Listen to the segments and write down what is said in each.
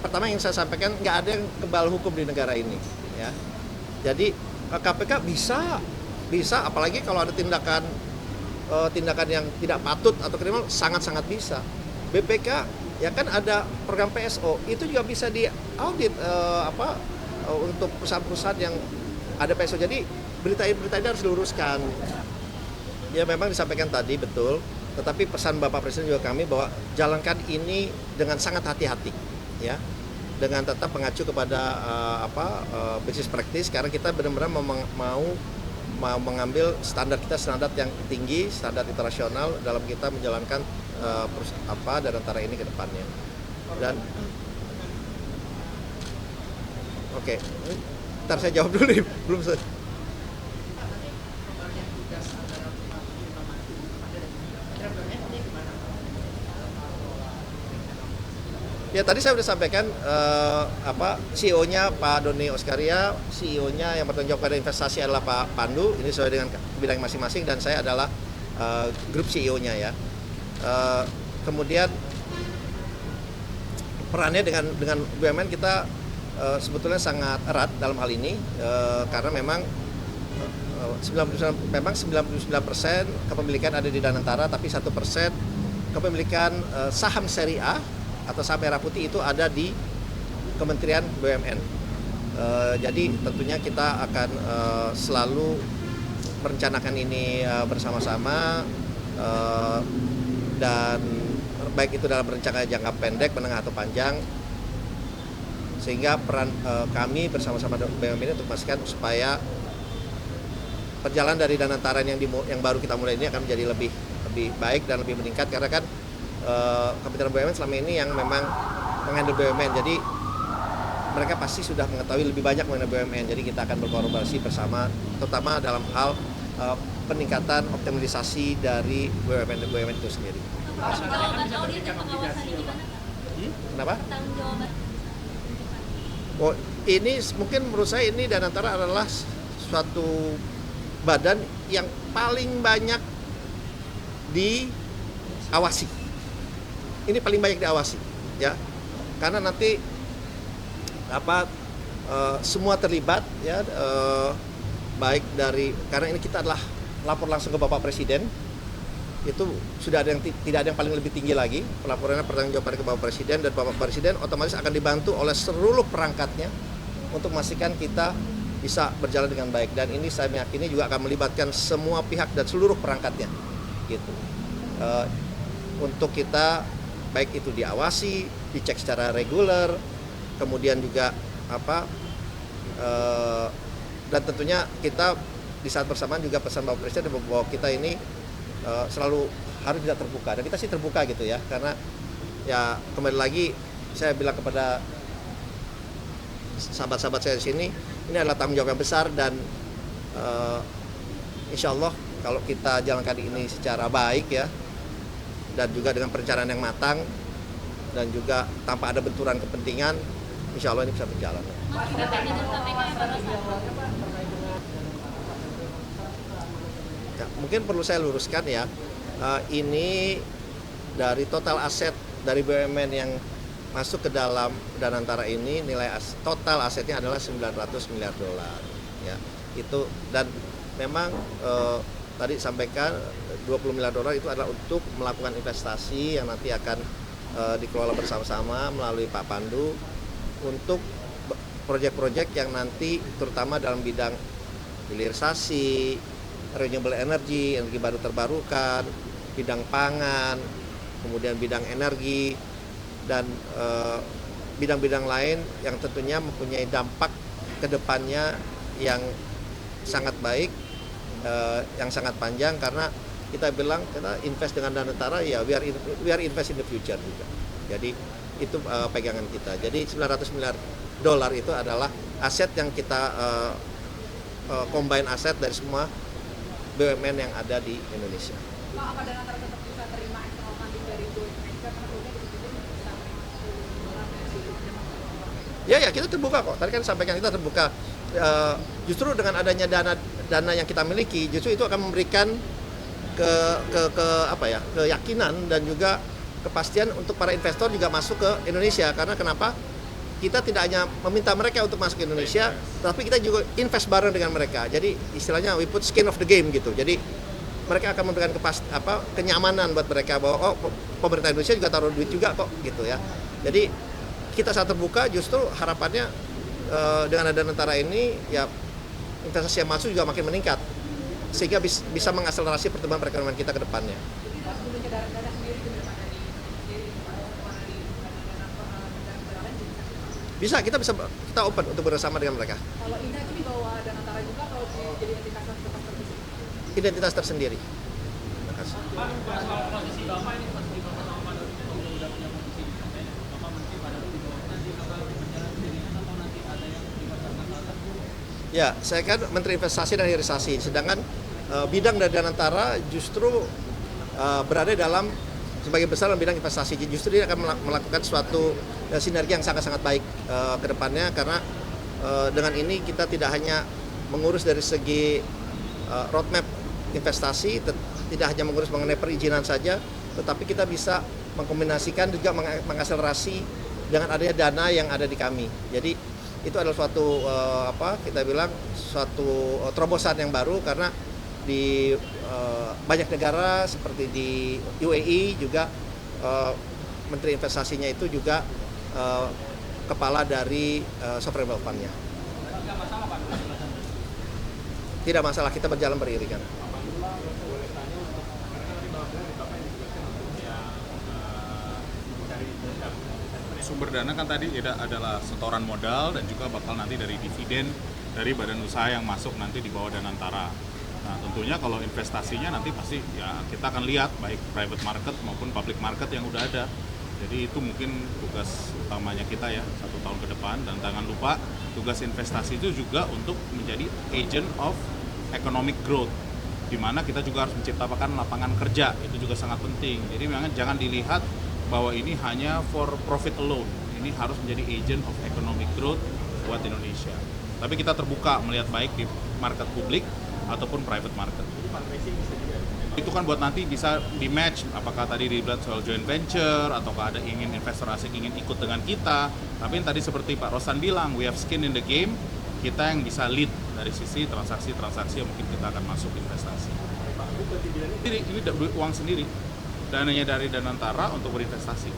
pertama yang saya sampaikan, nggak ada yang kebal hukum di negara ini, ya. Jadi KPK bisa, apalagi kalau ada tindakan yang tidak patut atau kriminal, sangat-sangat bisa. BPK ya kan ada program PSO, itu juga bisa diaudit untuk perusahaan-perusahaan yang ada PSO. Jadi berita ini harus diluruskan. Ya memang disampaikan tadi betul, tetapi pesan Bapak Presiden juga kami bahwa jalankan ini dengan sangat hati-hati, ya, dengan tetap mengacu kepada business practice, karena kita benar-benar mau mengambil standar yang tinggi, standar internasional dalam kita menjalankan dan antara ini ke depannya. Dan oke, ntar saya jawab dulu nih, belum selesai. Ya tadi saya sudah sampaikan CEO-nya Pak Doni Oskaria, CEO-nya yang bertanggung jawab pada investasi adalah Pak Pandu, ini sesuai dengan bidang masing-masing, dan saya adalah grup CEO-nya, ya. Kemudian perannya dengan BUMN kita sebetulnya sangat erat dalam hal ini, karena memang 99% kepemilikan ada di Danantara, tapi 1% kepemilikan saham seri A atau saham merah putih itu ada di Kementerian BUMN. Jadi tentunya kita akan selalu merencanakan ini bersama-sama, dan baik itu dalam rencana jangka pendek, menengah atau panjang, sehingga peran kami bersama-sama BUMN ini untuk memastikan supaya perjalanan dari Danantara yang baru kita mulai ini akan menjadi lebih baik dan lebih meningkat, karena kan Kementerian BUMN selama ini yang memang menghandle BUMN, jadi mereka pasti sudah mengetahui lebih banyak mengenai BUMN. Jadi kita akan berkolaborasi bersama, terutama dalam hal peningkatan optimalisasi dari BUMN itu sendiri. Kenapa? Oh, ini mungkin menurut saya ini Danantara adalah suatu badan yang paling banyak diawasi. Ini paling banyak diawasi, ya, karena nanti semua terlibat, ya, baik dari, karena ini kita adalah lapor langsung ke Bapak Presiden, itu sudah ada yang tidak ada yang paling lebih tinggi lagi, pelaporannya pertanggungjawaban ke Bapak Presiden, dan Bapak Presiden otomatis akan dibantu oleh seluruh perangkatnya untuk memastikan kita bisa berjalan dengan baik, dan ini saya meyakini juga akan melibatkan semua pihak dan seluruh perangkatnya, gitu, untuk kita baik itu diawasi, dicek secara reguler, kemudian juga dan tentunya kita di saat bersamaan juga pesan Bapak Presiden bahwa kita ini selalu harus tidak terbuka, dan kita sih terbuka gitu, ya, karena ya kembali lagi saya bilang kepada sahabat-sahabat saya di sini, ini adalah tanggung jawab yang besar, dan insya Allah kalau kita jalankan ini secara baik, ya, dan juga dengan perencanaan yang matang dan juga tanpa ada benturan kepentingan, insya Allah ini bisa berjalan. Ya, mungkin perlu saya luruskan, ya, ini dari total aset dari BUMN yang masuk ke dalam Danantara ini, nilai total asetnya adalah 900 miliar dolar, ya, itu, dan memang tadi sampaikan 20 miliar dolar itu adalah untuk melakukan investasi yang nanti akan dikelola bersama-sama melalui Pak Pandu untuk proyek-proyek yang nanti terutama dalam bidang hilirisasi, renewable energy, energi baru terbarukan, bidang pangan, kemudian bidang energi, dan bidang-bidang lain yang tentunya mempunyai dampak ke depannya yang sangat baik, yang sangat panjang, karena kita bilang kita invest dengan Danantara, ya we are invest in the future juga. Jadi itu pegangan kita. Jadi 900 miliar dolar itu adalah aset yang kita combine aset dari semua BUMN yang ada di Indonesia. Pak, apa Danantara tetap bisa terima external funding dari Go Indonesia? Ya, kita terbuka kok. Tadi kan sampaikan kita terbuka. Justru dengan adanya dana yang kita miliki, justru itu akan memberikan keyakinan dan juga kepastian untuk para investor juga masuk ke Indonesia. Karena kenapa? Kita tidak hanya meminta mereka untuk masuk ke Indonesia, tapi kita juga invest bareng dengan mereka. Jadi istilahnya we put skin of the game gitu. Jadi mereka akan memberikan kenyamanan buat mereka bahwa pemerintah Indonesia juga taruh duit juga kok gitu ya. Jadi kita sangat terbuka, justru harapannya dengan ada Danantara ini ya investasi yang masuk juga makin meningkat sehingga bisa mengakselerasi pertumbuhan perekonomian kita ke depannya. Pas punya dana sendiri ke depan Bisa kita open untuk bersama dengan mereka. kalau Indah itu di bawah Danantara juga kalau jadi entitas tersendiri. Identitas tersendiri. Terima kasih. Soal posisi Bapak ini posisi Bapak sama Pak Dodi kalau udah punya posisi Bapak menteri pada di bawah nanti bakal berjalan sendirian atau nanti ada yang dibicarakan ke atas? Ya, saya kan Menteri Investasi dan Hilirisasi, sedangkan bidang dari Danantara justru berada dalam sebagai besar dalam bidang investasi. Justru dia akan melakukan suatu sinergi yang sangat-sangat baik ke depannya karena dengan ini kita tidak hanya mengurus dari segi roadmap investasi, tidak hanya mengurus mengenai perizinan saja, tetapi kita bisa mengkombinasikan juga mengakselerasi dengan adanya dana yang ada di kami. Jadi itu adalah suatu kita bilang suatu terobosan yang baru karena di banyak negara seperti di UAE juga Menteri Investasinya itu juga kepala dari sovereign wealth fund-nya. Enggak masalah Pak. Tidak masalah, kita berjalan beriringan. Sumber dana kan tadi adalah setoran modal dan juga bakal nanti dari dividen dari badan usaha yang masuk nanti di bawah Danantara. Nah tentunya kalau investasinya nanti pasti ya kita akan lihat baik private market maupun public market yang udah ada. Jadi itu mungkin tugas utamanya kita ya 1 tahun ke depan, dan jangan lupa tugas investasi itu juga untuk menjadi agent of economic growth, di mana kita juga harus menciptakan lapangan kerja, itu juga sangat penting. Jadi memang jangan dilihat bahwa ini hanya for profit alone, ini harus menjadi agent of economic growth buat Indonesia. Tapi kita terbuka melihat baik di market publik ataupun private market. Itu kan buat nanti bisa di match, apakah tadi dibilang soal joint venture ataukah ada ingin investor asing ingin ikut dengan kita. Tapi tadi seperti Pak Rosan bilang, we have skin in the game, kita yang bisa lead dari sisi transaksi-transaksi yang mungkin kita akan masuk investasi. Ini uang sendiri, dananya dari Danantara untuk berinvestasi.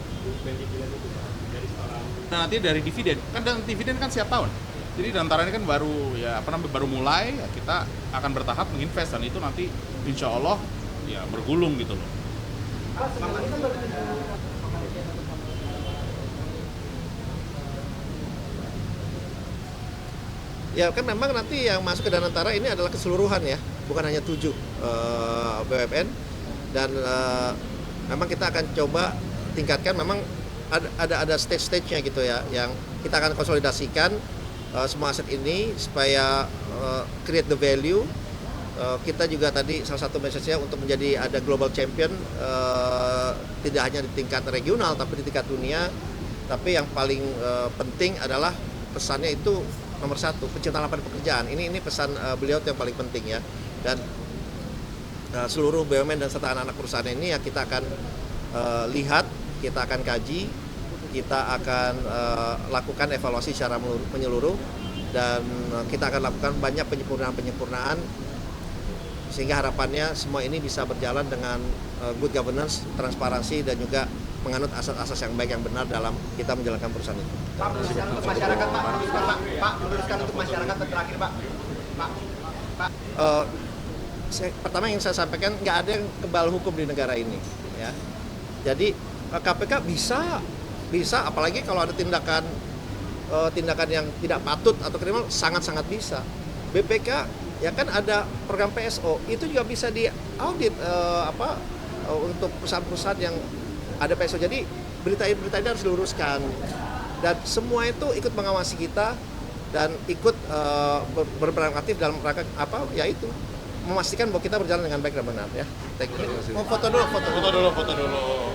Dan nanti dari dividen, dan dividen kan setiap tahun. Jadi Danantara ini kan baru mulai, ya kita akan bertahap menginvest dan itu nanti insya Allah ya bergulung gitu loh. Ya kan memang nanti yang masuk ke Danantara ini adalah keseluruhan ya, bukan hanya 7 BUMN, dan memang kita akan coba tingkatkan, memang ada stage-stage-nya gitu ya, yang kita akan konsolidasikan semua aset ini supaya create the value. Kita juga tadi salah satu message-nya untuk menjadi ada global champion, tidak hanya di tingkat regional tapi di tingkat dunia. Tapi yang paling penting adalah pesannya itu nomor 1, penciptaan lapangan pekerjaan. Ini pesan beliau yang paling penting ya. Dan seluruh BUMN dan serta anak-anak perusahaan ini ya kita akan lihat, kita akan kaji, kita akan lakukan evaluasi secara menyeluruh, dan kita akan lakukan banyak penyempurnaan sehingga harapannya semua ini bisa berjalan dengan good governance, transparansi, dan juga menganut asas-asas yang baik yang benar dalam kita menjalankan perusahaan itu. Pak, meluruskan untuk masyarakat, Pak, meluruskan untuk masyarakat terakhir, Pak. Pertama yang saya sampaikan, nggak ada yang kebal hukum di negara ini, ya. Jadi KPK bisa, apalagi kalau ada tindakan yang tidak patut atau kriminal, sangat bisa. BPK ya kan ada program PSO, itu juga bisa diaudit untuk perusahaan-perusahaan yang ada PSO. Jadi berita ini harus diluruskan, dan semua itu ikut mengawasi kita dan ikut berperan aktif dalam rangka yaitu memastikan bahwa kita berjalan dengan baik dan benar ya. Thank you. Foto dulu.